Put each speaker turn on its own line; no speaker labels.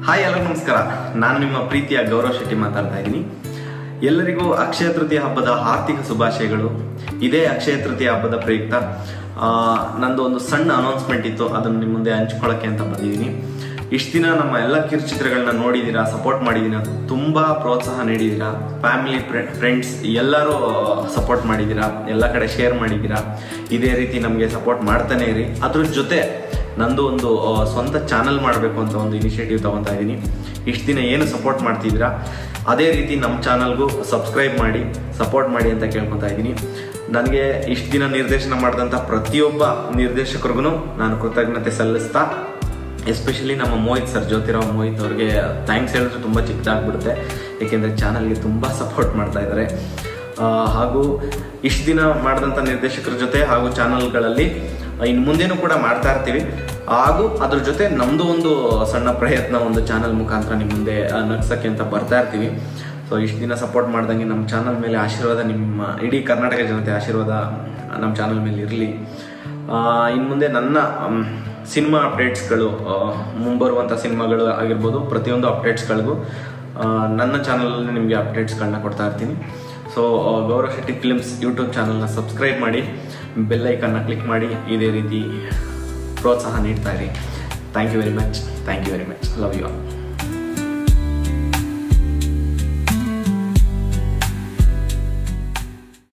Hi ಎಲ್ಲರಿಗೂ ನಮಸ್ಕಾರ. ನಾನು ನಿಮ್ಮ ಪ್ರೀತಿಯ ಗೌರವ್ ಶೆಟ್ಟಿ ಮಾತಾಡ್ತಾ ಇದ್ದೀನಿ. ಎಲ್ಲರಿಗೂ ಅಕ್ಷಯ ತೃತೀಯ ಹಬ್ಬದ ಆರ್ಥಿಕ ಶುಭಾಶಯಗಳು. ಇದೇ ಅಕ್ಷಯ ತೃತೀಯ ಹಬ್ಬದ ಪ್ರಯುಕ್ತ ನಂದು ಒಂದು ಸಣ್ಣ ಅನೌನ್ಸ್ಮೆಂಟ್ ಇತ್ತು, ಅದನ್ನು ನಿಮ್ಮ ಮುಂದೆ ಹಂಚ್ಕೊಳ್ಳೋಕ್ಕೆ ಅಂತ ಬಂದಿದ್ದೀನಿ. ಇಷ್ಟು ದಿನ ನಮ್ಮ ಎಲ್ಲ ಕಿರುಚಿತ್ರಗಳನ್ನ ನೋಡಿದ್ದೀರಾ, ಸಪೋರ್ಟ್ ಮಾಡಿದ್ದೀರಾ, ತುಂಬ ಪ್ರೋತ್ಸಾಹ ನೀಡಿದ್ದೀರಾ. ಫ್ಯಾಮಿಲಿ ಫ್ರೆಂಡ್ಸ್ ಎಲ್ಲರೂ ಸಪೋರ್ಟ್ ಮಾಡಿದ್ದೀರಾ, ಎಲ್ಲ ಕಡೆ ಶೇರ್ ಮಾಡಿದ್ದೀರಾ. ಇದೇ ರೀತಿ ನಮಗೆ ಸಪೋರ್ಟ್ ಮಾಡ್ತಾನೆ ಇರಿ. ಅದ್ರ ಜೊತೆ ನಂದು ಒಂದು ಸ್ವಂತ ಚಾನಲ್ ಮಾಡಬೇಕು ಅಂತ ಒಂದು ಇನಿಷಿಯೇಟಿವ್ ತಗೊತಾ ಇದ್ದೀನಿ. ಇಷ್ಟು ದಿನ ಏನು ಸಪೋರ್ಟ್ ಮಾಡ್ತಿದ್ದೀರಾ ಅದೇ ರೀತಿ ನಮ್ಮ ಚಾನಲ್ಗೂ ಸಬ್ಸ್ಕ್ರೈಬ್ ಮಾಡಿ ಸಪೋರ್ಟ್ ಮಾಡಿ ಅಂತ ಕೇಳ್ಕೊತಾ ಇದ್ದೀನಿ. ನನಗೆ ಇಷ್ಟು ದಿನ ನಿರ್ದೇಶನ ಮಾಡಿದಂಥ ಪ್ರತಿಯೊಬ್ಬ ನಿರ್ದೇಶಕರಿಗೂ ನಾನು ಕೃತಜ್ಞತೆ ಸಲ್ಲಿಸ್ತಾ, ಎಸ್ಪೆಷಲಿ ನಮ್ಮ ಮೋಹಿತ್ ಸರ್, ಜ್ಯೋತಿರಾವ್ ಮೋಹಿತ್ ಅವ್ರಿಗೆ ಥ್ಯಾಂಕ್ಸ್ ಹೇಳಿದ್ರೆ ತುಂಬ ಚಿಕ್ಕದಾಗ್ಬಿಡುತ್ತೆ, ಏಕೆಂದರೆ ಚಾನಲ್ಗೆ ತುಂಬ ಸಪೋರ್ಟ್ ಮಾಡ್ತಾ ಇದ್ದಾರೆ. ಹಾಗೂ ಇಷ್ಟು ದಿನ ಮಾಡಿದಂಥ ನಿರ್ದೇಶಕರ ಜೊತೆ ಹಾಗೂ ಚಾನಲ್ಗಳಲ್ಲಿ ಇನ್ನು ಮುಂದೇನೂ ಕೂಡ ಮಾಡ್ತಾ ಇರ್ತೀವಿ. ಹಾಗೂ ಅದ್ರ ಜೊತೆ ನಮ್ಮದು ಒಂದು ಸಣ್ಣ ಪ್ರಯತ್ನ, ಒಂದು ಚಾನಲ್ ಮುಖಾಂತರ ನಿಮ್ಮ ಮುಂದೆ ನಗ್ಸಕ್ಕೆ ಅಂತ ಬರ್ತಾ ಇರ್ತೀವಿ. ಸೊ ಇಷ್ಟು ದಿನ ಸಪೋರ್ಟ್ ಮಾಡ್ದಂಗೆ ನಮ್ಮ ಚಾನಲ್ ಮೇಲೆ ಆಶೀರ್ವಾದ, ನಿಮ್ಮ ಇಡೀ ಕರ್ನಾಟಕ ಜನತೆ ಆಶೀರ್ವಾದ ನಮ್ಮ ಚಾನಲ್ ಮೇಲೆ ಇರಲಿ. ಇನ್ನು ಮುಂದೆ ನನ್ನ ಸಿನಿಮಾ ಅಪ್ಡೇಟ್ಸ್ಗಳು, ಮುಂಬರುವಂಥ ಸಿನಿಮಾಗಳು ಆಗಿರ್ಬೋದು, ಪ್ರತಿಯೊಂದು ಅಪ್ಡೇಟ್ಸ್ಗಳಿಗೂ ನನ್ನ ಚಾನಲಲ್ಲಿ ನಿಮಗೆ ಅಪ್ಡೇಟ್ಸ್ಗಳನ್ನ ಕೊಡ್ತಾ ಇರ್ತೀನಿ. So Gaurav Shetty films YouTube ಚಾನಲ್ನ ಸಬ್ಸ್ಕ್ರೈಬ್ ಮಾಡಿ, ಬೆಲ್ ಐಕನ್ನ ಕ್ಲಿಕ್ ಮಾಡಿ, ಇದೇ ರೀತಿ ಪ್ರೋತ್ಸಾಹ ನೀಡ್ತಾ ಇರಿ. Thank you very much. Love you all.